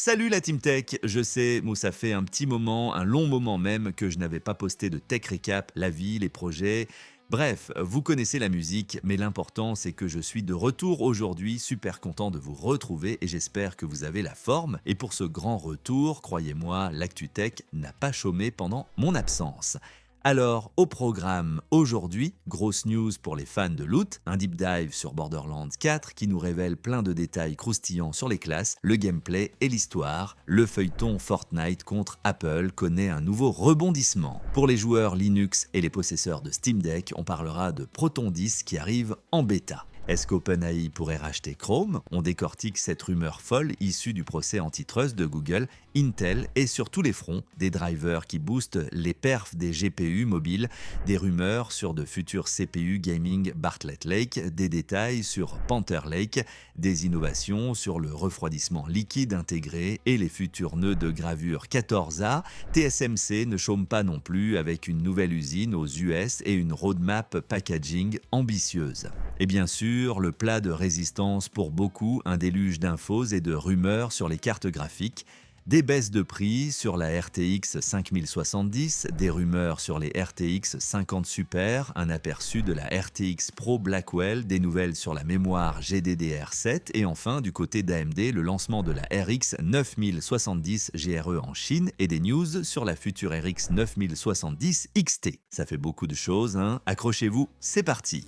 Salut la Team Tech. Je sais, moi ça fait un petit moment, un long moment même que je n'avais pas posté de Tech Recap, la vie, les projets. Bref, vous connaissez la musique, mais l'important c'est que je suis de retour aujourd'hui, super content de vous retrouver et j'espère que vous avez la forme. Et pour ce grand retour, croyez-moi, l'Actu Tech n'a pas chômé pendant mon absence. Alors, au programme aujourd'hui, grosse news pour les fans de loot, un deep dive sur Borderlands 4 qui nous révèle plein de détails croustillants sur les classes, le gameplay et l'histoire. Le feuilleton Fortnite contre Apple connaît un nouveau rebondissement. Pour les joueurs Linux et les possesseurs de Steam Deck, on parlera de Proton 10 qui arrive en bêta. Est-ce qu'OpenAI pourrait racheter Chrome? On décortique cette rumeur folle issue du procès antitrust de Google, Intel et sur tous les fronts, des drivers qui boostent les perfs des GPU mobiles, des rumeurs sur de futurs CPU gaming Bartlett Lake, des détails sur Panther Lake, des innovations sur le refroidissement liquide intégré et les futurs nœuds de gravure 14A. TSMC ne chôme pas non plus avec une nouvelle usine aux US et une roadmap packaging ambitieuse. Et bien sûr, le plat de résistance pour beaucoup, un déluge d'infos et de rumeurs sur les cartes graphiques, des baisses de prix sur la RTX 5070, des rumeurs sur les RTX 50 Super, un aperçu de la RTX Pro Blackwell, des nouvelles sur la mémoire GDDR7 et enfin du côté d'AMD le lancement de la RX 9070 GRE en Chine et des news sur la future RX 9070 XT. Ça fait beaucoup de choses, hein? Accrochez-vous, c'est parti!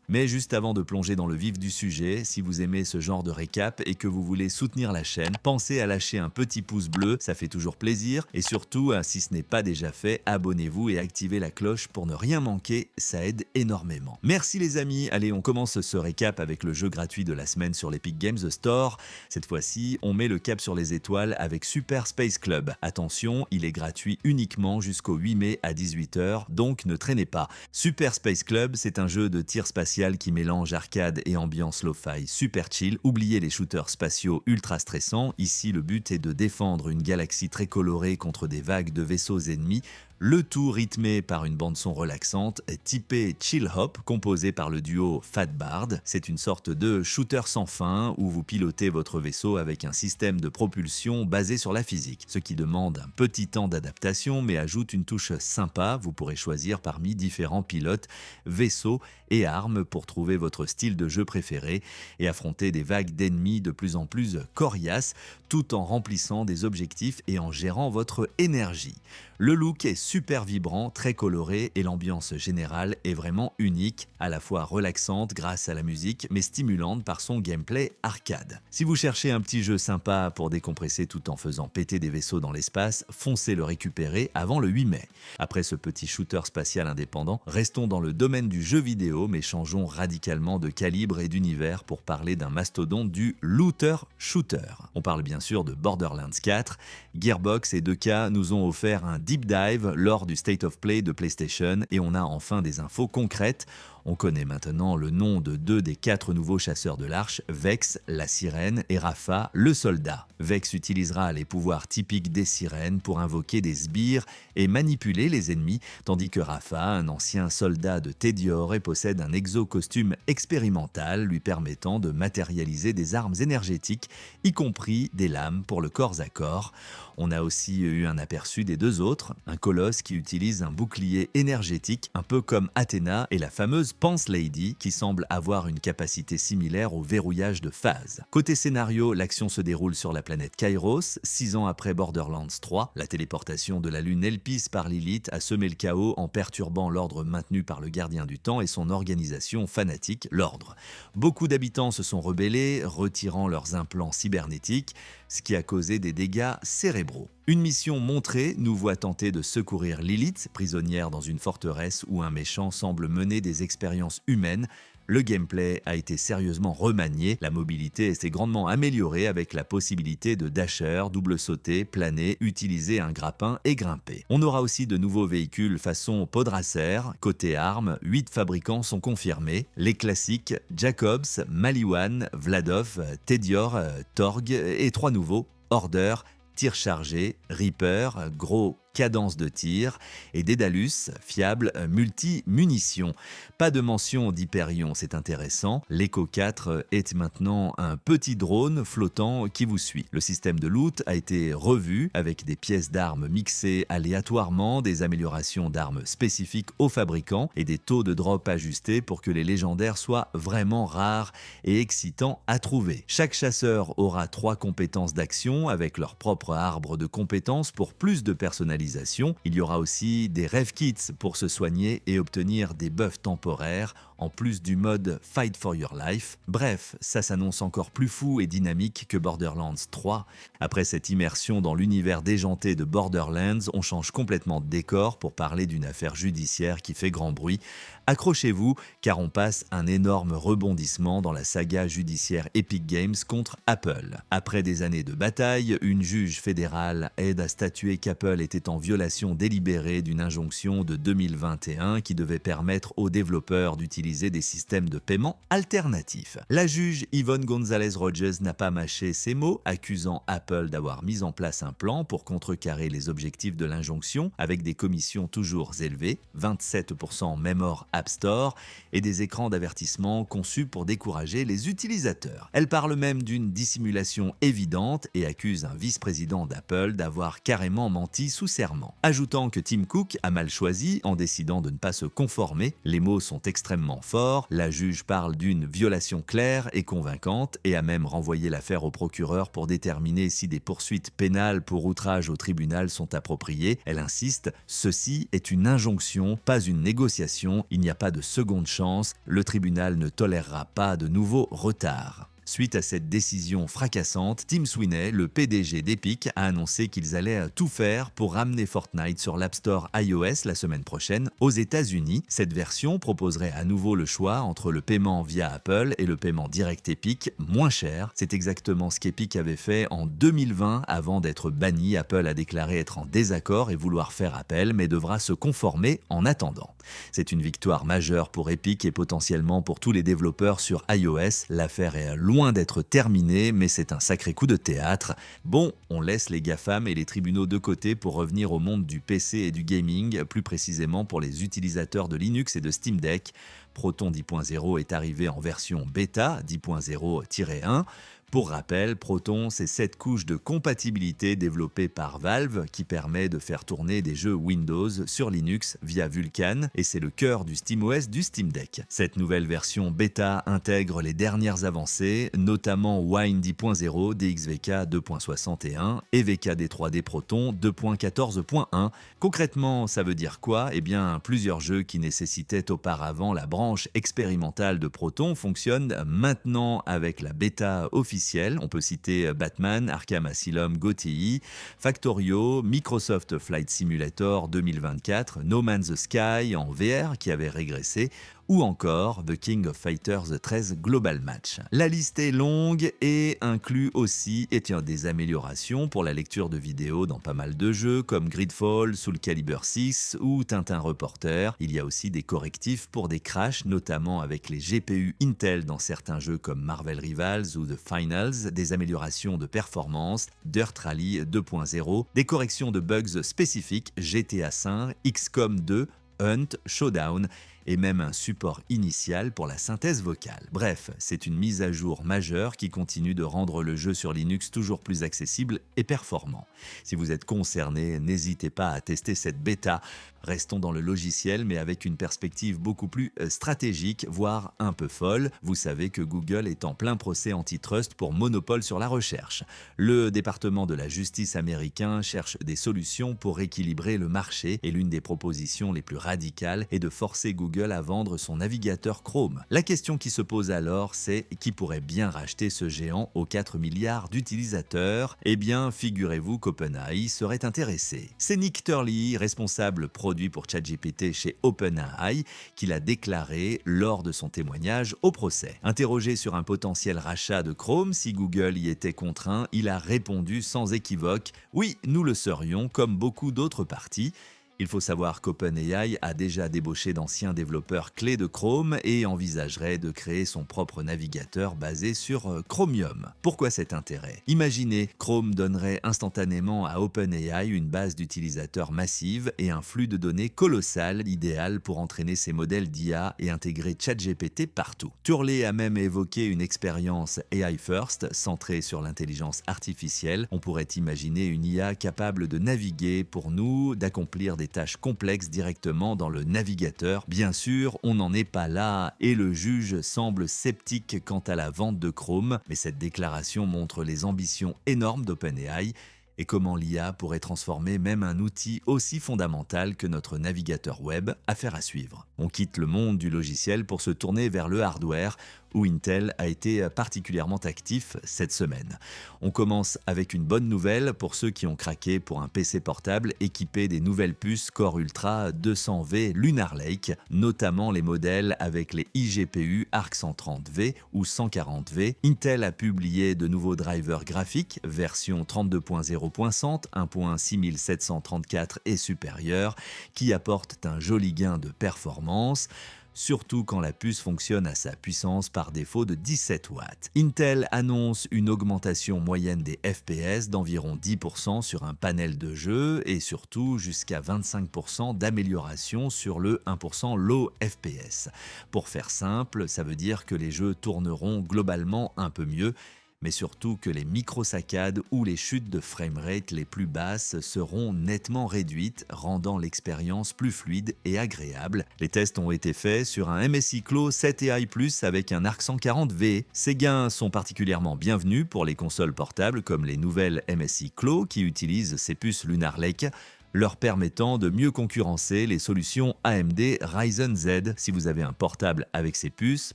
Mais juste avant de plonger dans le vif du sujet, si vous aimez ce genre de récap et que vous voulez soutenir la chaîne, pensez à lâcher un petit pouce bleu, ça fait toujours plaisir. Et surtout, si ce n'est pas déjà fait, abonnez-vous et activez la cloche pour ne rien manquer, ça aide énormément. Merci les amis, allez on commence ce récap avec le jeu gratuit de la semaine sur l'Epic Games Store. Cette fois-ci, on met le cap sur les étoiles avec Super Space Club. Attention, il est gratuit uniquement jusqu'au 8 mai à 18h, donc ne traînez pas. Super Space Club, c'est un jeu de tir spatial qui mélange arcade et ambiance lo-fi super chill. Oubliez les shooters spatiaux ultra stressants, ici le but est de défendre une galaxie très colorée contre des vagues de vaisseaux ennemis, le tout rythmé par une bande-son relaxante, typée chill hop, composée par le duo Fat Bard. C'est une sorte de shooter sans fin où vous pilotez votre vaisseau avec un système de propulsion basé sur la physique, ce qui demande un petit temps d'adaptation mais ajoute une touche sympa. Vous pourrez choisir parmi différents pilotes, vaisseaux et armes pour trouver votre style de jeu préféré et affronter des vagues d'ennemis de plus en plus coriaces tout en remplissant des objectifs et en gérant votre énergie. Le look est super vibrant, très coloré et l'ambiance générale est vraiment unique, à la fois relaxante grâce à la musique mais stimulante par son gameplay arcade. Si vous cherchez un petit jeu sympa pour décompresser tout en faisant péter des vaisseaux dans l'espace, foncez le récupérer avant le 8 mai. Après ce petit shooter spatial indépendant, restons dans le domaine du jeu vidéo mais changeons radicalement de calibre et d'univers pour parler d'un mastodonte du looter-shooter. On parle bien sûr de Borderlands 4. Gearbox et 2K nous ont offert un deep dive lors du State of Play de PlayStation et on a enfin des infos concrètes. On connaît maintenant le nom de 2 des 4 nouveaux chasseurs de l'Arche, Vex, la sirène, et Rafa, le soldat. Vex utilisera les pouvoirs typiques des sirènes pour invoquer des sbires et manipuler les ennemis, tandis que Rafa, un ancien soldat de Tediore, possède un exo-costume expérimental lui permettant de matérialiser des armes énergétiques, y compris des lames pour le corps à corps. On a aussi eu un aperçu des 2 autres, un colosse qui utilise un bouclier énergétique, un peu comme Athéna et la fameuse Pants Lady qui semble avoir une capacité similaire au verrouillage de phase. Côté scénario, l'action se déroule sur la planète Kairos, 6 ans après Borderlands 3. La téléportation de la lune Elpis par Lilith a semé le chaos en perturbant l'ordre maintenu par le gardien du temps et son organisation fanatique, l'Ordre. Beaucoup d'habitants se sont rebellés, retirant leurs implants cybernétiques, ce qui a causé des dégâts cérébraux. Une mission montrée nous voit tenter de secourir Lilith, prisonnière dans une forteresse où un méchant semble mener des expériences humaines. Le gameplay a été sérieusement remanié, la mobilité s'est grandement améliorée avec la possibilité de dasher, double sauter, planer, utiliser un grappin et grimper. On aura aussi de nouveaux véhicules façon Podracer. Côté armes, 8 fabricants sont confirmés. Les classiques Jacobs, Maliwan, Vladov, Tediore, Torg et 3 nouveaux, Order, Tir chargé, Reaper, Gros cadence de tir, et Daedalus, fiable multi-munitions. Pas de mention d'Hyperion, c'est intéressant. L'Echo 4 est maintenant un petit drone flottant qui vous suit. Le système de loot a été revu avec des pièces d'armes mixées aléatoirement, des améliorations d'armes spécifiques aux fabricants et des taux de drop ajustés pour que les légendaires soient vraiment rares et excitants à trouver. Chaque chasseur aura 3 compétences d'action avec leur propre arbre de compétences pour plus de personnalisation. Il y aura aussi des rêve kits pour se soigner et obtenir des buffs temporaires en plus du mode Fight for Your Life. Bref, ça s'annonce encore plus fou et dynamique que Borderlands 3. Après cette immersion dans l'univers déjanté de Borderlands, on change complètement de décor pour parler d'une affaire judiciaire qui fait grand bruit. Accrochez-vous, car on passe un énorme rebondissement dans la saga judiciaire Epic Games contre Apple. Après des années de bataille, une juge fédérale aide à statuer qu'Apple était en violation délibérée d'une injonction de 2021 qui devait permettre aux développeurs d'utiliser des systèmes de paiement alternatifs. La juge Yvonne Gonzalez-Rogers n'a pas mâché ses mots, accusant Apple d'avoir mis en place un plan pour contrecarrer les objectifs de l'injonction avec des commissions toujours élevées, 27% même hors App Store, et des écrans d'avertissement conçus pour décourager les utilisateurs. Elle parle même d'une dissimulation évidente et accuse un vice-président d'Apple d'avoir carrément menti sous serment. Ajoutant que Tim Cook a mal choisi en décidant de ne pas se conformer, les mots sont extrêmement forts, la juge parle d'une violation claire et convaincante et a même renvoyé l'affaire au procureur pour déterminer si des poursuites pénales pour outrage au tribunal sont appropriées. Elle insiste, ceci est une injonction, pas une négociation, il n'y a pas de seconde chance, le tribunal ne tolérera pas de nouveaux retards. Suite à cette décision fracassante, Tim Sweeney, le PDG d'Epic, a annoncé qu'ils allaient tout faire pour ramener Fortnite sur l'App Store iOS la semaine prochaine aux États-Unis. Cette version proposerait à nouveau le choix entre le paiement via Apple et le paiement direct Epic, moins cher. C'est exactement ce qu'Epic avait fait en 2020 avant d'être banni. Apple a déclaré être en désaccord et vouloir faire appel, mais devra se conformer en attendant. C'est une victoire majeure pour Epic et potentiellement pour tous les développeurs sur iOS. L'affaire est loin d'être terminée, mais c'est un sacré coup de théâtre. Bon, on laisse les GAFAM et les tribunaux de côté pour revenir au monde du PC et du gaming, plus précisément pour les utilisateurs de Linux et de Steam Deck. Proton 10.0 est arrivé en version bêta 10.0-1. Pour rappel, Proton, c'est cette couche de compatibilité développée par Valve qui permet de faire tourner des jeux Windows sur Linux via Vulkan et c'est le cœur du SteamOS du Steam Deck. Cette nouvelle version bêta intègre les dernières avancées, notamment Wine 10.0, DXVK 2.61 et VKD3D Proton 2.14.1. Concrètement, ça veut dire quoi? Eh bien, plusieurs jeux qui nécessitaient auparavant la branche expérimentale de Proton fonctionnent maintenant avec la bêta officielle. On peut citer Batman, Arkham Asylum, GOTY, Factorio, Microsoft Flight Simulator 2024, No Man's Sky en VR qui avait régressé, ou encore The King of Fighters 13 Global Match. La liste est longue et inclut aussi des améliorations pour la lecture de vidéos dans pas mal de jeux comme Gridfall, Soul Calibur 6 ou Tintin Reporter. Il y a aussi des correctifs pour des crashs, notamment avec les GPU Intel dans certains jeux comme Marvel Rivals ou The Finals, des améliorations de performance, Dirt Rally 2.0, des corrections de bugs spécifiques GTA 5, XCOM 2, Hunt, Showdown et même un support initial pour la synthèse vocale. Bref, c'est une mise à jour majeure qui continue de rendre le jeu sur Linux toujours plus accessible et performant. Si vous êtes concerné, n'hésitez pas à tester cette bêta. Restons dans le logiciel, mais avec une perspective beaucoup plus stratégique, voire un peu folle. Vous savez que Google est en plein procès antitrust pour monopole sur la recherche. Le département de la justice américain cherche des solutions pour équilibrer le marché et l'une des propositions les plus radicales est de forcer Google à vendre son navigateur Chrome. La question qui se pose alors, c'est qui pourrait bien racheter ce géant aux 4 milliards d'utilisateurs? Eh bien, figurez-vous qu'OpenAI serait intéressé. C'est Nick Turley, responsable produit pour ChatGPT chez OpenAI, qui l'a déclaré lors de son témoignage au procès. Interrogé sur un potentiel rachat de Chrome si Google y était contraint, il a répondu sans équivoque « Oui, nous le serions, comme beaucoup d'autres parties ». Il faut savoir qu'OpenAI a déjà débauché d'anciens développeurs clés de Chrome et envisagerait de créer son propre navigateur basé sur Chromium. Pourquoi cet intérêt? Imaginez, Chrome donnerait instantanément à OpenAI une base d'utilisateurs massive et un flux de données colossal, idéal pour entraîner ses modèles d'IA et intégrer ChatGPT partout. Turley a même évoqué une expérience AI First centrée sur l'intelligence artificielle. On pourrait imaginer une IA capable de naviguer pour nous, d'accomplir des tâches complexes directement dans le navigateur. Bien sûr, on n'en est pas là et le juge semble sceptique quant à la vente de Chrome, mais cette déclaration montre les ambitions énormes d'OpenAI et comment l'IA pourrait transformer même un outil aussi fondamental que notre navigateur web. Affaire à suivre. On quitte le monde du logiciel pour se tourner vers le hardware, où Intel a été particulièrement actif cette semaine. On commence avec une bonne nouvelle pour ceux qui ont craqué pour un PC portable équipé des nouvelles puces Core Ultra 200V Lunar Lake, notamment les modèles avec les iGPU Arc 130V ou 140V. Intel a publié de nouveaux drivers graphiques, version 32.0.100, 1.6734 et supérieur, qui apportent un joli gain de performance, surtout quand la puce fonctionne à sa puissance par défaut de 17 watts. Intel annonce une augmentation moyenne des FPS d'environ 10% sur un panel de jeux et surtout jusqu'à 25% d'amélioration sur le 1% low FPS. Pour faire simple, ça veut dire que les jeux tourneront globalement un peu mieux, mais surtout que les micro-saccades ou les chutes de framerate les plus basses seront nettement réduites, rendant l'expérience plus fluide et agréable. Les tests ont été faits sur un MSI Clos 7 AI+ avec un Arc 140V. Ces gains sont particulièrement bienvenus pour les consoles portables comme les nouvelles MSI Clos qui utilisent ces puces Lunar Lake, leur permettant de mieux concurrencer les solutions AMD Ryzen Z. Si vous avez un portable avec ces puces,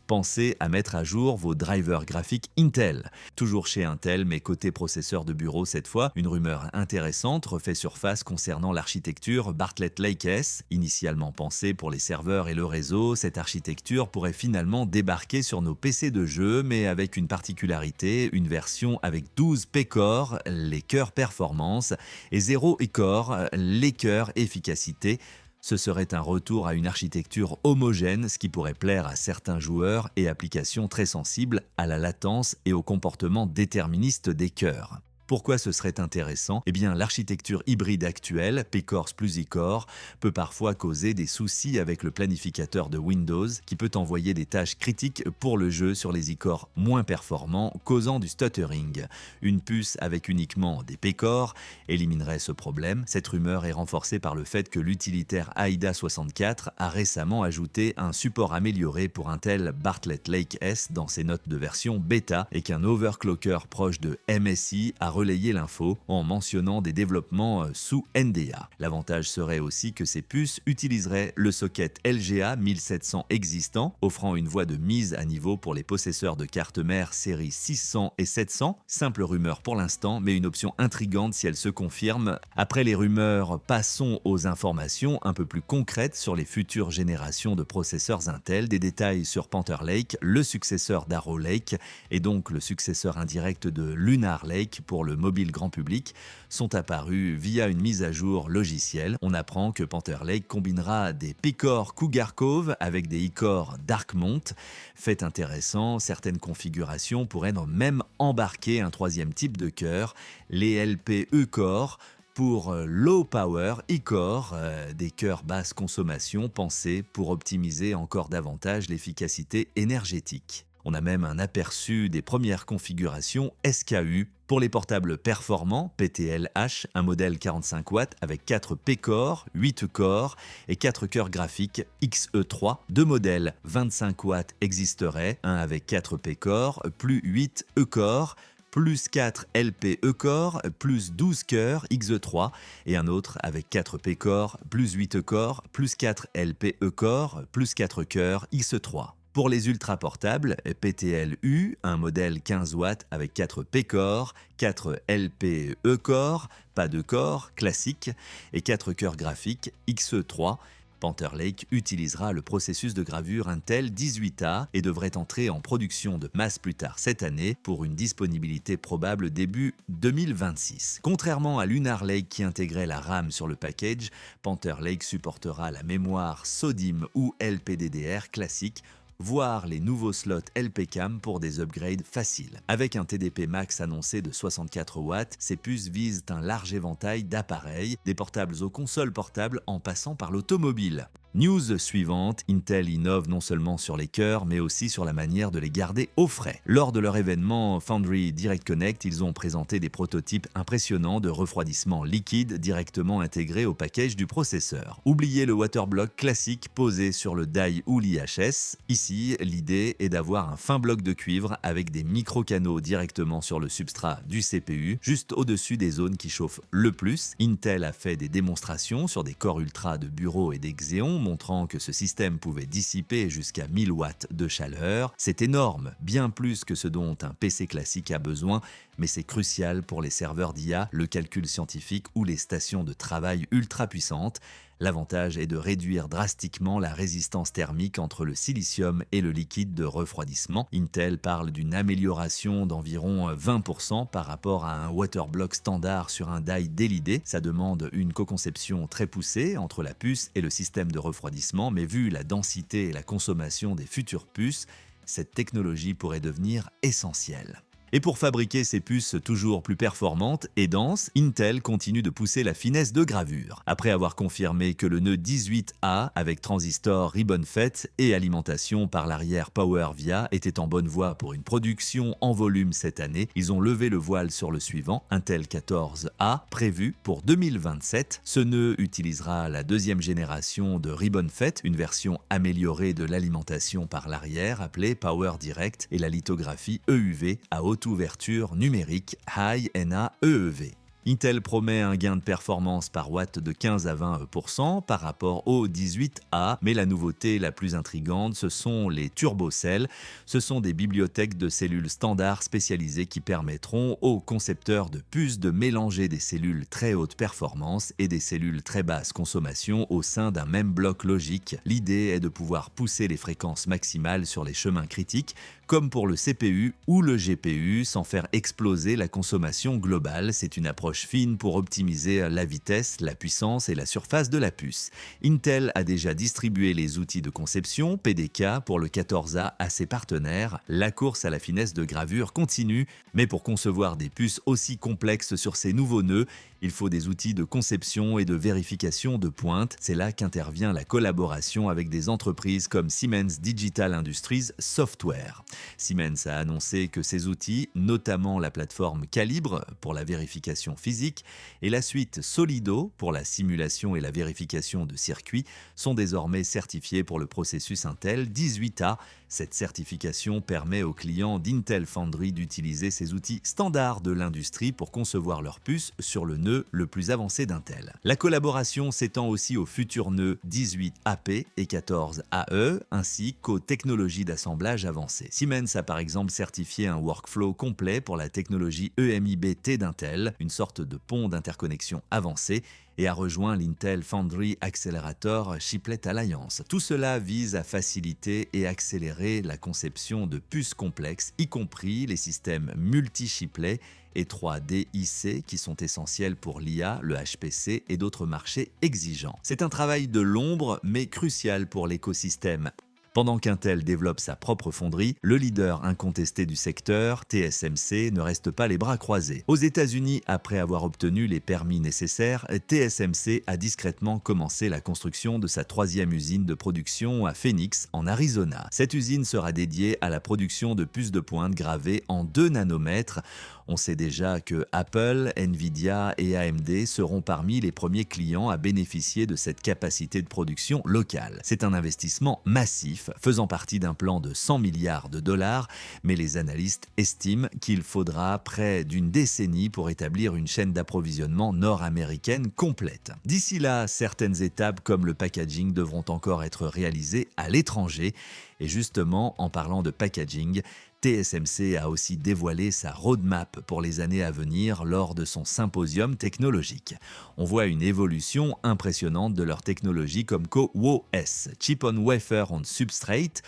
pensez à mettre à jour vos drivers graphiques Intel. Toujours chez Intel, mais côté processeur de bureau cette fois, une rumeur intéressante refait surface concernant l'architecture Bartlett Lake S. Initialement pensée pour les serveurs et le réseau, cette architecture pourrait finalement débarquer sur nos PC de jeu, mais avec une particularité, une version avec 12 P-Core, les cœurs performance, et 0 E-Core, les cœurs efficacité. Ce serait un retour à une architecture homogène, ce qui pourrait plaire à certains joueurs et applications très sensibles à la latence et au comportement déterministe des cœurs. Pourquoi ce serait intéressant? Eh bien, l'architecture hybride actuelle, P-Core plus E-Core, peut parfois causer des soucis avec le planificateur de Windows qui peut envoyer des tâches critiques pour le jeu sur les E-Core moins performants, causant du stuttering. Une puce avec uniquement des P-Core éliminerait ce problème. Cette rumeur est renforcée par le fait que l'utilitaire AIDA64 a récemment ajouté un support amélioré pour Intel Bartlett Lake S dans ses notes de version bêta et qu'un overclocker proche de MSI a relayer l'info en mentionnant des développements sous NDA. L'avantage serait aussi que ces puces utiliseraient le socket LGA 1700 existant, offrant une voie de mise à niveau pour les possesseurs de cartes mères série 600 et 700. Simple rumeur pour l'instant, mais une option intrigante si elle se confirme. Après les rumeurs, passons aux informations un peu plus concrètes sur les futures générations de processeurs Intel. Des détails sur Panther Lake, le successeur d'Arrow Lake et donc le successeur indirect de Lunar Lake pour le mobile grand public, sont apparus via une mise à jour logicielle. On apprend que Panther Lake combinera des P-Core Cougar Cove avec des E-Core Darkmount. Fait intéressant, certaines configurations pourraient même embarquer un troisième type de cœur, les LP E-Core, pour Low Power E-Core, des cœurs basse consommation pensés pour optimiser encore davantage l'efficacité énergétique. On a même un aperçu des premières configurations SKU pour les portables performants PTL-H, un modèle 45 watts avec 4 P-Core, 8 E-Core et 4 cœurs graphiques XE3. Deux modèles 25 watts existeraient, un avec 4 P-Core, plus 8 E-Core, plus 4 LP E-Core, plus 12 cœurs XE3 et un autre avec 4 P-Core, plus 8 E-Core, plus 4 LP E-Core, plus 4 cœurs XE3. Pour les ultra portables, PTL-U, un modèle 15 watts avec 4 P-Core, 4 LP E-Core, pas de core, classique, et 4 cœurs graphiques XE3. Panther Lake utilisera le processus de gravure Intel 18A et devrait entrer en production de masse plus tard cette année pour une disponibilité probable début 2026. Contrairement à Lunar Lake qui intégrait la RAM sur le package, Panther Lake supportera la mémoire SODIMM ou LPDDR classique, voire les nouveaux slots LPCAMM pour des upgrades faciles. Avec un TDP max annoncé de 64 watts, ces puces visent un large éventail d'appareils, des portables aux consoles portables en passant par l'automobile. News suivante, Intel innove non seulement sur les cœurs, mais aussi sur la manière de les garder au frais. Lors de leur événement Foundry Direct Connect, ils ont présenté des prototypes impressionnants de refroidissement liquide directement intégrés au package du processeur. Oubliez le waterblock classique posé sur le die ou l'IHS. Ici, l'idée est d'avoir un fin bloc de cuivre avec des micro-canaux directement sur le substrat du CPU, juste au-dessus des zones qui chauffent le plus. Intel a fait des démonstrations sur des corps ultra de bureau et des Xeon, montrant que ce système pouvait dissiper jusqu'à 1000 watts de chaleur. C'est énorme, bien plus que ce dont un PC classique a besoin, mais c'est crucial pour les serveurs d'IA, le calcul scientifique ou les stations de travail ultra puissantes. L'avantage est de réduire drastiquement la résistance thermique entre le silicium et le liquide de refroidissement. Intel parle d'une amélioration d'environ 20% par rapport à un waterblock standard sur un die délidé. Ça demande une co-conception très poussée entre la puce et le système de refroidissement, mais vu la densité et la consommation des futures puces, cette technologie pourrait devenir essentielle. Et pour fabriquer ces puces toujours plus performantes et denses, Intel continue de pousser la finesse de gravure. Après avoir confirmé que le nœud 18A avec transistor RibbonFET et alimentation par l'arrière PowerVia était en bonne voie pour une production en volume cette année, ils ont levé le voile sur le suivant, Intel 14A, prévu pour 2027. Ce nœud utilisera la deuxième génération de RibbonFET, une version améliorée de l'alimentation par l'arrière appelée PowerDirect et la lithographie EUV à haute ouverture numérique High NA EEV. Intel promet un gain de performance par watt de 15 à 20% par rapport au 18A, mais la nouveauté la plus intrigante, ce sont les turbocelles. Ce sont des bibliothèques de cellules standards spécialisées qui permettront aux concepteurs de puces de mélanger des cellules très haute performance et des cellules très basse consommation au sein d'un même bloc logique. L'idée est de pouvoir pousser les fréquences maximales sur les chemins critiques, comme pour le CPU ou le GPU, sans faire exploser la consommation globale. C'est une approche fine pour optimiser la vitesse, la puissance et la surface de la puce. Intel a déjà distribué les outils de conception PDK pour le 14A à ses partenaires. La course à la finesse de gravure continue, mais pour concevoir des puces aussi complexes sur ces nouveaux nœuds, il faut des outils de conception et de vérification de pointe. C'est là qu'intervient la collaboration avec des entreprises comme Siemens Digital Industries Software. Siemens a annoncé que ces outils, notamment la plateforme Calibre pour la vérification physique et la suite Solido pour la simulation et la vérification de circuits, sont désormais certifiés pour le processus Intel 18A. Cette certification permet aux clients d'Intel Foundry d'utiliser ces outils standards de l'industrie pour concevoir leurs puces sur le nœud le plus avancé d'Intel. La collaboration s'étend aussi aux futurs nœuds 18AP et 14AE, ainsi qu'aux technologies d'assemblage avancées. Siemens a par exemple certifié un workflow complet pour la technologie EMIB-T d'Intel, une sorte de pont d'interconnexion avancé, et a rejoint l'Intel Foundry Accelerator Chiplet Alliance. Tout cela vise à faciliter et accélérer la conception de puces complexes, y compris les systèmes multi-chiplets et 3DIC qui sont essentiels pour l'IA, le HPC et d'autres marchés exigeants. C'est un travail de l'ombre mais crucial pour l'écosystème. Pendant qu'Intel développe sa propre fonderie, le leader incontesté du secteur, TSMC, ne reste pas les bras croisés. Aux États-Unis, après avoir obtenu les permis nécessaires, TSMC a discrètement commencé la construction de sa troisième usine de production à Phoenix, en Arizona. Cette usine sera dédiée à la production de puces de pointe gravées en 2 nanomètres. On sait déjà que Apple, Nvidia et AMD seront parmi les premiers clients à bénéficier de cette capacité de production locale. C'est un investissement massif, faisant partie d'un plan de 100 milliards de dollars, mais les analystes estiment qu'il faudra près d'une décennie pour établir une chaîne d'approvisionnement nord-américaine complète. D'ici là, certaines étapes comme le packaging devront encore être réalisées à l'étranger. Et justement, en parlant de packaging, TSMC a aussi dévoilé sa roadmap pour les années à venir lors de son symposium technologique. On voit une évolution impressionnante de leur technologie comme CoWoS, Chip on Wafer on Substrate,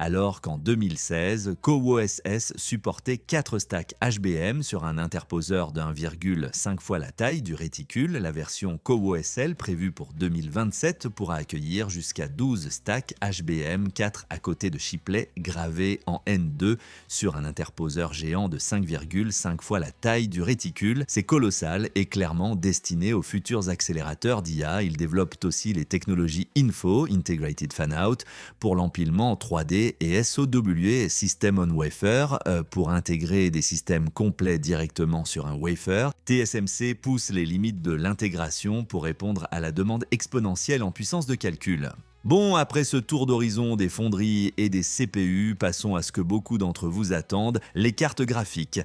alors qu'en 2016, CoWoS supportait 4 stacks HBM sur un interposeur de 1,5 fois la taille du réticule. La version CoWoS-L prévue pour 2027 pourra accueillir jusqu'à 12 stacks HBM, 4 à côté de chiplets gravés en N2 sur un interposeur géant de 5,5 fois la taille du réticule. C'est colossal et clairement destiné aux futurs accélérateurs d'IA. Ils développent aussi les technologies InFO, Integrated Fan-Out, pour l'empilement 3D et SOW, System on Wafer, pour intégrer des systèmes complets directement sur un wafer. TSMC pousse les limites de l'intégration pour répondre à la demande exponentielle en puissance de calcul. Bon, après ce tour d'horizon des fonderies et des CPU, passons à ce que beaucoup d'entre vous attendent, les cartes graphiques.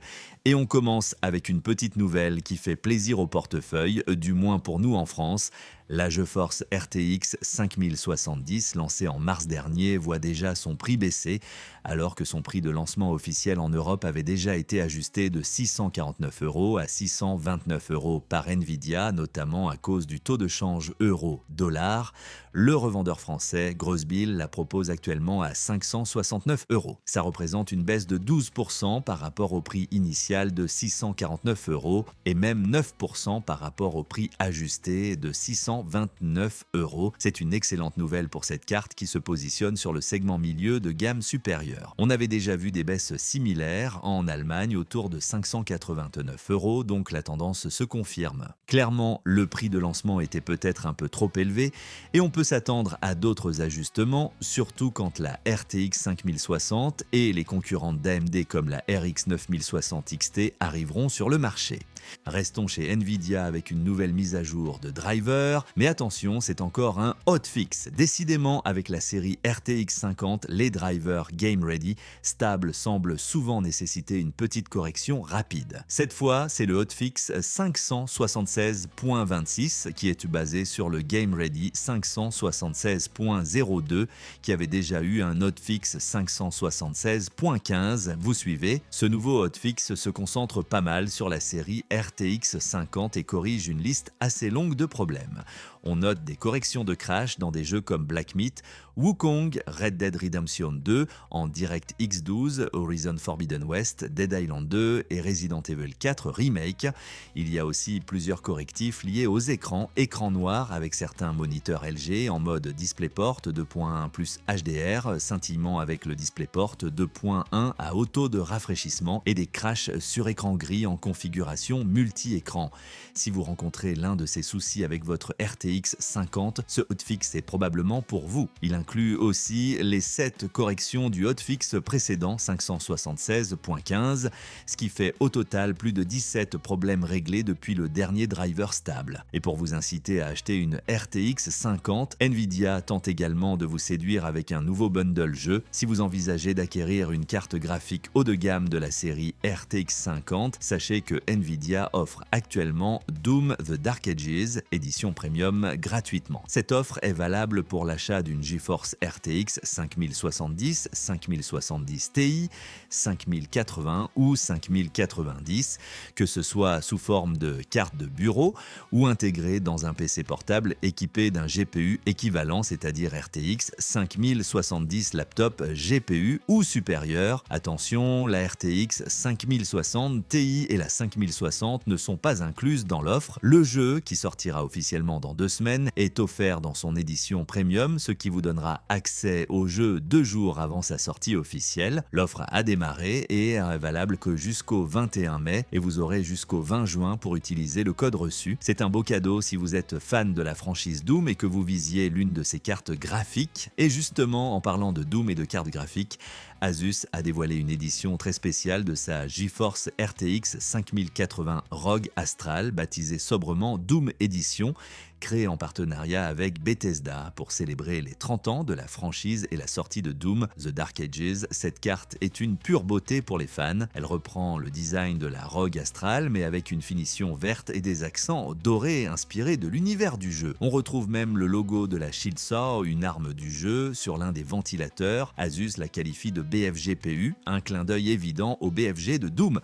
Et on commence avec une petite nouvelle qui fait plaisir au portefeuille, du moins pour nous en France. La GeForce RTX 5070, lancée en mars dernier, voit déjà son prix baisser, alors que son prix de lancement officiel en Europe avait déjà été ajusté de 649 € à 629 € par Nvidia, notamment à cause du taux de change euro-dollar. Le revendeur français, Grosbill, la propose actuellement à 569 €. Ça représente une baisse de 12% par rapport au prix initial de 649 € et même 9% par rapport au prix ajusté de 629 €. C'est une excellente nouvelle pour cette carte qui se positionne sur le segment milieu de gamme supérieure. On avait déjà vu des baisses similaires en Allemagne autour de 589 €, donc la tendance se confirme. Clairement, le prix de lancement était peut-être un peu trop élevé et on peut s'attendre à d'autres ajustements, surtout quand la RTX 5060 et les concurrentes d'AMD comme la RX 9060 XT arriveront sur le marché. Restons chez Nvidia avec une nouvelle mise à jour de driver, mais attention, c'est encore un hotfix. Décidément, avec la série RTX 50, les drivers Game Ready stables semblent souvent nécessiter une petite correction rapide. Cette fois, c'est le hotfix 576.26 qui est basé sur le Game Ready 576.02 qui avait déjà eu un hotfix 576.15. Vous suivez? Ce nouveau hotfix se concentre pas mal sur la série RTX 50 et corrige une liste assez longue de problèmes. On note des corrections de crash dans des jeux comme Black Myth, Wukong, Red Dead Redemption 2, en DirectX 12, Horizon Forbidden West, Dead Island 2 et Resident Evil 4 Remake. Il y a aussi plusieurs correctifs liés aux écrans noirs avec certains moniteurs LG en mode DisplayPort 2.1 plus HDR, scintillement avec le DisplayPort 2.1 à auto de rafraîchissement et des crashs sur écran gris en configuration multi-écran. Si vous rencontrez l'un de ces soucis avec votre RTX 50, ce hotfix est probablement pour vous. Il inclut aussi les 7 corrections du hotfix précédent 576.15, ce qui fait au total plus de 17 problèmes réglés depuis le dernier driver stable. Et pour vous inciter à acheter une RTX 50, Nvidia tente également de vous séduire avec un nouveau bundle jeu. Si vous envisagez d'acquérir une carte graphique haut de gamme de la série RTX 50, sachez que Nvidia offre actuellement Doom The Dark Ages, édition premium, gratuitement. Cette offre est valable pour l'achat d'une GeForce RTX 5070, 5070 Ti, 5080 ou 5090, que ce soit sous forme de carte de bureau ou intégrée dans un PC portable équipé d'un GPU équivalent, c'est-à-dire RTX 5070 laptop GPU ou supérieur. Attention, la RTX 5060 Ti et la 5060 ne sont pas incluses dans l'offre. Le jeu, qui sortira officiellement dans 2 semaines, est offert dans son édition premium, ce qui vous donnera accès au jeu 2 jours avant sa sortie officielle. L'offre a démarré et est valable que jusqu'au 21 mai et vous aurez jusqu'au 20 juin pour utiliser le code reçu. C'est un beau cadeau si vous êtes fan de la franchise Doom et que vous visiez l'une de ses cartes graphiques. Et justement, en parlant de Doom et de cartes graphiques, Asus a dévoilé une édition très spéciale de sa GeForce RTX 5080 ROG Astral, baptisée sobrement Doom Edition, créée en partenariat avec Bethesda pour célébrer les 30 ans de la franchise et la sortie de Doom, The Dark Ages. Cette carte est une pure beauté pour les fans. Elle reprend le design de la Rogue Astral, mais avec une finition verte et des accents dorés inspirés de l'univers du jeu. On retrouve même le logo de la Shield Saw, une arme du jeu, sur l'un des ventilateurs. Asus la qualifie de BFG-PU, un clin d'œil évident au BFG de Doom.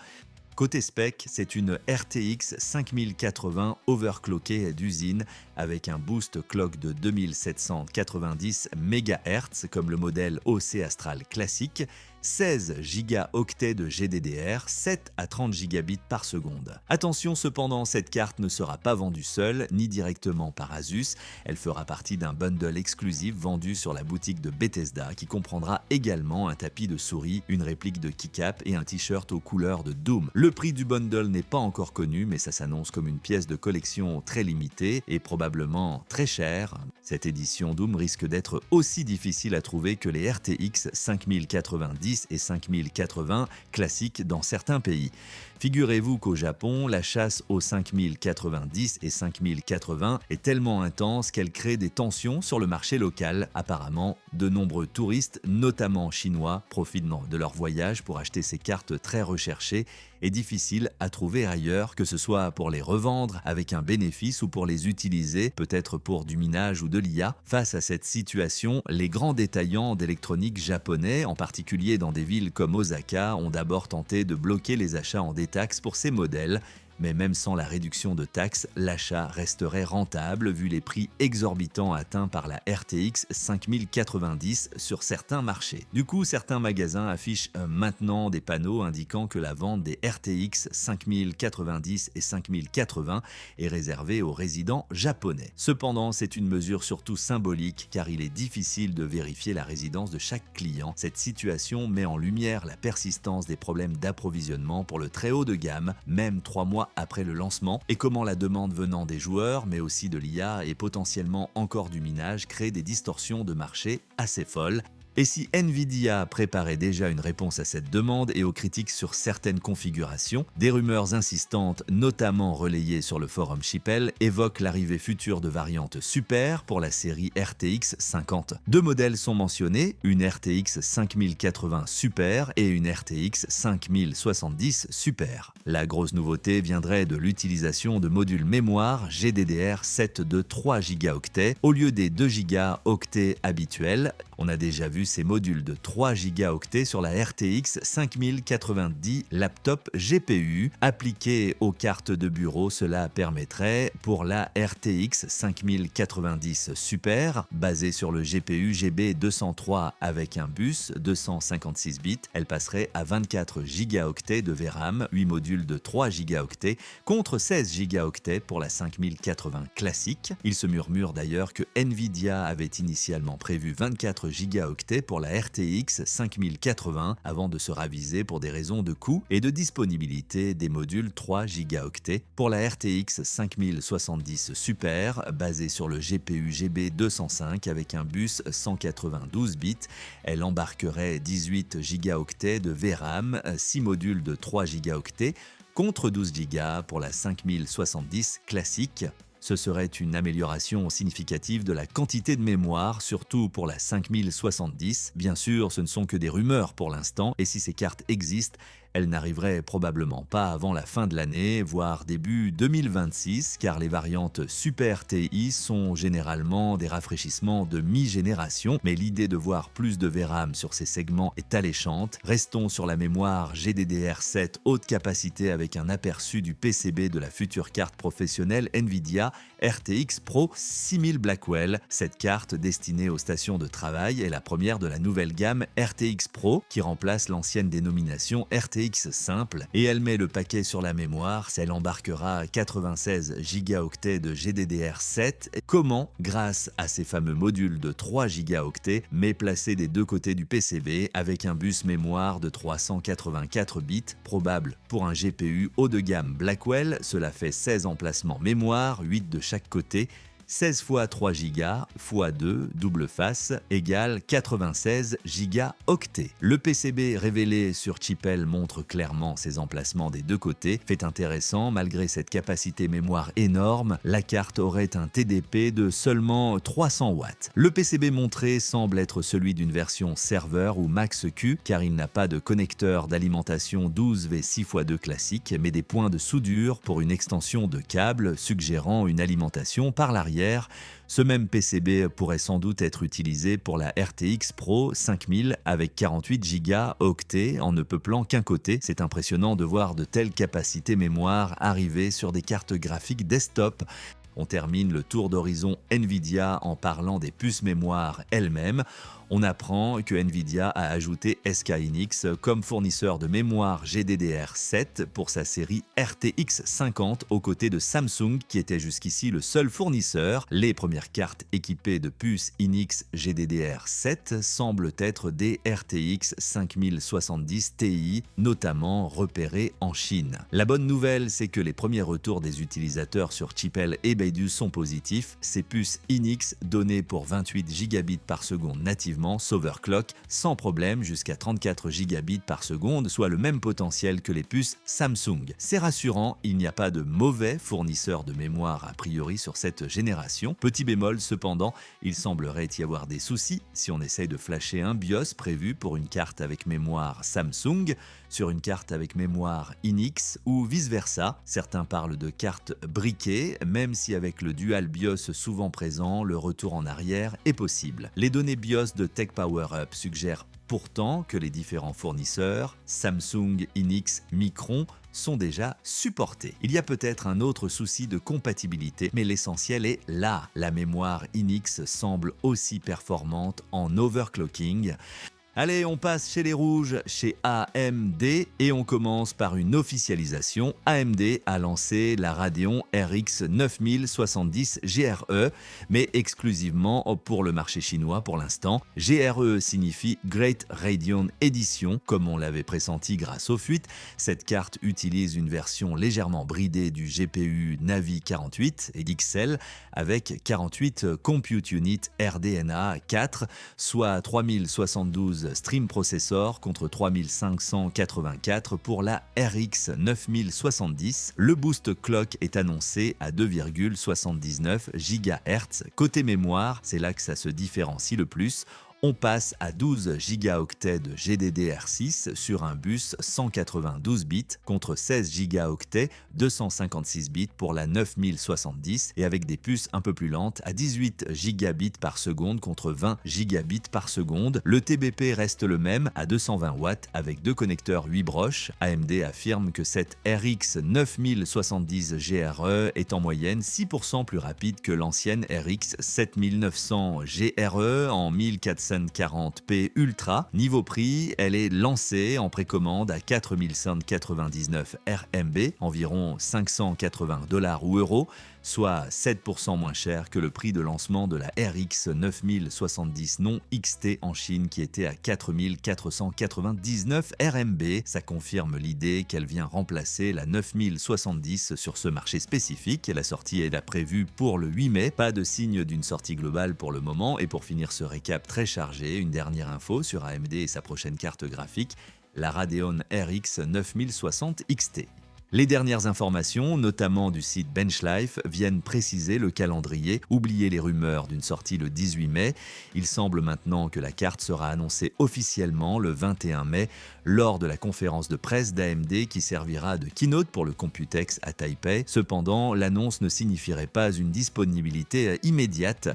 Côté spec, c'est une RTX 5080 overclockée d'usine avec un boost clock de 2790 MHz comme le modèle OC Astral classique, 16 gigaoctets de GDDR, 7 à 30 gigabits par seconde. Attention cependant, cette carte ne sera pas vendue seule ni directement par Asus, elle fera partie d'un bundle exclusif vendu sur la boutique de Bethesda qui comprendra également un tapis de souris, une réplique de keycap et un t-shirt aux couleurs de Doom. Le prix du bundle n'est pas encore connu, mais ça s'annonce comme une pièce de collection très limitée et probablement très chère. Cette édition Doom risque d'être aussi difficile à trouver que les RTX 5090 et 5080 classiques dans certains pays. Figurez-vous qu'au Japon, la chasse aux 5090 et 5080 est tellement intense qu'elle crée des tensions sur le marché local. Apparemment, de nombreux touristes, notamment chinois, profitent de leur voyage pour acheter ces cartes très recherchées et difficiles à trouver ailleurs, que ce soit pour les revendre avec un bénéfice ou pour les utiliser, peut-être pour du minage ou de l'IA. Face à cette situation, les grands détaillants d'électronique japonais, en particulier dans des villes comme Osaka, ont d'abord tenté de bloquer les achats en détail pour ces modèles. Mais même sans la réduction de taxes, l'achat resterait rentable vu les prix exorbitants atteints par la RTX 5090 sur certains marchés. Du coup, certains magasins affichent maintenant des panneaux indiquant que la vente des RTX 5090 et 5080 est réservée aux résidents japonais. Cependant, c'est une mesure surtout symbolique car il est difficile de vérifier la résidence de chaque client. Cette situation met en lumière la persistance des problèmes d'approvisionnement pour le très haut de gamme, même 3 mois après le lancement, et comment la demande venant des joueurs, mais aussi de l'IA et potentiellement encore du minage, crée des distorsions de marché assez folles. Et si Nvidia préparait déjà une réponse à cette demande et aux critiques sur certaines configurations, des rumeurs insistantes, notamment relayées sur le forum Chippel, évoquent l'arrivée future de variantes Super pour la série RTX 50. Deux modèles sont mentionnés, une RTX 5080 Super et une RTX 5070 Super. La grosse nouveauté viendrait de l'utilisation de modules mémoire GDDR7 de 3 Go au lieu des 2 Go habituels. On a déjà vu ces modules de 3 Go sur la RTX 5090 laptop GPU. Appliqués aux cartes de bureau, cela permettrait pour la RTX 5090 Super, basée sur le GPU GB203 avec un bus 256 bits, elle passerait à 24 Go de VRAM, 8 modules de 3 Go contre 16 Go pour la 5080 classique. Il se murmure d'ailleurs que Nvidia avait initialement prévu 24 Go pour la RTX 5080 avant de se raviser pour des raisons de coût et de disponibilité des modules 3 Go. Pour la RTX 5070 Super, basée sur le GPU GB205 avec un bus 192 bits, elle embarquerait 18 Go de VRAM, 6 modules de 3 Go contre 12 Go pour la 5070 classique. Ce serait une amélioration significative de la quantité de mémoire, surtout pour la 5070. Bien sûr, ce ne sont que des rumeurs pour l'instant, et si ces cartes existent, elles n'arriveraient probablement pas avant la fin de l'année, voire début 2026, car les variantes Super TI sont généralement des rafraîchissements de mi-génération, mais l'idée de voir plus de VRAM sur ces segments est alléchante. Restons sur la mémoire GDDR7 haute capacité avec un aperçu du PCB de la future carte professionnelle Nvidia RTX Pro 6000 Blackwell. Cette carte destinée aux stations de travail est la première de la nouvelle gamme RTX Pro qui remplace l'ancienne dénomination RTX simple, et elle met le paquet sur la mémoire. Elle embarquera 96 Go de GDDR7. Comment? Grâce à ces fameux modules de 3 Go mais placés des deux côtés du PCB avec un bus mémoire de 384 bits probable pour un GPU haut de gamme Blackwell. Cela fait 16 emplacements mémoire, 8 de chaque côté. 16 x 3 Go x 2 double face égale 96 gigaoctets. Le PCB révélé sur Chipel montre clairement ses emplacements des deux côtés. Fait intéressant, malgré cette capacité mémoire énorme, la carte aurait un TDP de seulement 300 watts. Le PCB montré semble être celui d'une version serveur ou Max-Q car il n'a pas de connecteur d'alimentation 12V6x2 classique mais des points de soudure pour une extension de câble suggérant une alimentation par l'arrière. Ce même PCB pourrait sans doute être utilisé pour la RTX Pro 5000 avec 48 gigaoctets en ne peuplant qu'un côté. C'est impressionnant de voir de telles capacités mémoire arriver sur des cartes graphiques desktop. On termine le tour d'horizon Nvidia en parlant des puces mémoire elles-mêmes. On apprend que Nvidia a ajouté SK Hynix comme fournisseur de mémoire GDDR7 pour sa série RTX 50 aux côtés de Samsung qui était jusqu'ici le seul fournisseur. Les premières cartes équipées de puces Hynix GDDR7 semblent être des RTX 5070 Ti, notamment repérées en Chine. La bonne nouvelle, c'est que les premiers retours des utilisateurs sur Chipel et Beidou sont positifs. Ces puces Hynix données pour 28 gigabits par seconde nativement s'overclock sans problème jusqu'à 34 gigabits par seconde, soit le même potentiel que les puces Samsung. C'est rassurant, il n'y a pas de mauvais fournisseur de mémoire a priori sur cette génération. Petit bémol cependant, il semblerait y avoir des soucis si on essaye de flasher un BIOS prévu pour une carte avec mémoire Samsung sur une carte avec mémoire Hynix ou vice-versa. Certains parlent de cartes briquées, même si avec le dual BIOS souvent présent, le retour en arrière est possible. Les données BIOS de TechPowerUp suggèrent pourtant que les différents fournisseurs, Samsung, Hynix, Micron, sont déjà supportés. Il y a peut-être un autre souci de compatibilité, mais l'essentiel est là. La mémoire Hynix semble aussi performante en overclocking. Allez, on passe chez les rouges, chez AMD, et on commence par une officialisation. AMD a lancé la Radeon RX 9070 GRE, mais exclusivement pour le marché chinois pour l'instant. GRE signifie Great Radeon Edition, comme on l'avait pressenti grâce aux fuites. Cette carte utilise une version légèrement bridée du GPU Navi 48 et XL avec 48 Compute Unit RDNA 4, soit 3072 Stream Processor contre 3584 pour la RX 9070. Le boost clock est annoncé à 2,79 GHz. Côté mémoire, c'est là que ça se différencie le plus. On passe à 12 gigaoctets de GDDR6 sur un bus 192 bits contre 16 gigaoctets 256 bits pour la 9070 et avec des puces un peu plus lentes à 18 gigabits par seconde contre 20 gigabits par seconde. Le TBP reste le même à 220 watts avec deux connecteurs 8 broches. AMD affirme que cette RX 9070 GRE est en moyenne 6% plus rapide que l'ancienne RX 7900 GRE en 1440p Ultra. Niveau prix, elle est lancée en précommande à 4199 RMB, environ 580 $ ou euros, soit 7% moins cher que le prix de lancement de la RX 9070 non XT en Chine qui était à 4499 RMB. Ça confirme l'idée qu'elle vient remplacer la 9070 sur ce marché spécifique. La sortie est prévue pour le 8 mai. Pas de signe d'une sortie globale pour le moment. Et pour finir ce récap très chargé, une dernière info sur AMD et sa prochaine carte graphique, la Radeon RX 9060 XT. Les dernières informations, notamment du site Benchlife, viennent préciser le calendrier. Oubliez les rumeurs d'une sortie le 18 mai. Il semble maintenant que la carte sera annoncée officiellement le 21 mai lors de la conférence de presse d'AMD qui servira de keynote pour le Computex à Taipei. Cependant, l'annonce ne signifierait pas une disponibilité immédiate.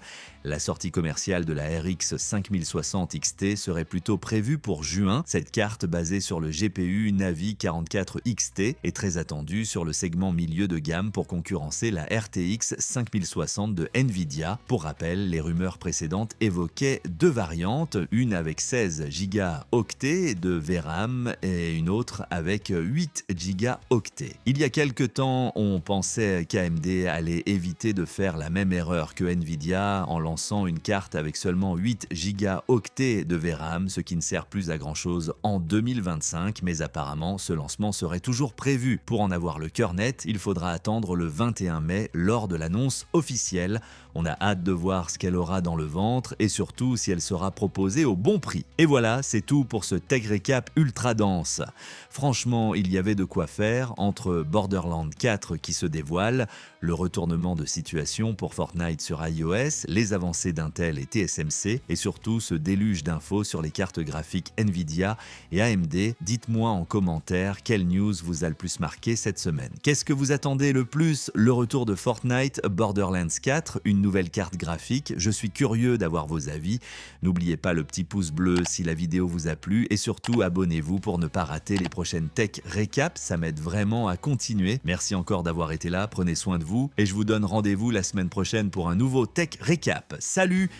La sortie commerciale de la RX 5060 XT serait plutôt prévue pour juin. Cette carte basée sur le GPU Navi 44 XT est très attendue sur le segment milieu de gamme pour concurrencer la RTX 5060 de Nvidia. Pour rappel, les rumeurs précédentes évoquaient deux variantes, une avec 16 gigaoctets de VRAM et une autre avec 8 gigaoctets. Il y a quelques temps, on pensait qu'AMD allait éviter de faire la même erreur que Nvidia en lançant une carte avec seulement 8 gigaoctets de VRAM, ce qui ne sert plus à grand chose en 2025, mais apparemment ce lancement serait toujours prévu. Pour en avoir le cœur net, il faudra attendre le 21 mai lors de l'annonce officielle. On a hâte de voir ce qu'elle aura dans le ventre et surtout si elle sera proposée au bon prix. Et voilà, c'est tout pour ce Tech Recap ultra dense. Franchement, il y avait de quoi faire entre Borderlands 4 qui se dévoile, le retournement de situation pour Fortnite sur iOS, les avancées d'Intel et TSMC et surtout ce déluge d'infos sur les cartes graphiques Nvidia et AMD. Dites-moi en commentaire quelle news vous a le plus marqué cette semaine. Qu'est-ce que vous attendez le plus? Le retour de Fortnite, Borderlands 4, une nouvelle carte graphique? Je suis curieux d'avoir vos avis. N'oubliez pas le petit pouce bleu si la vidéo vous a plu et surtout abonnez-vous pour ne pas rater les prochaines Tech Recap, ça m'aide vraiment à continuer. Merci encore d'avoir été là, prenez soin de vous et je vous donne rendez-vous la semaine prochaine pour un nouveau Tech Recap. Salut!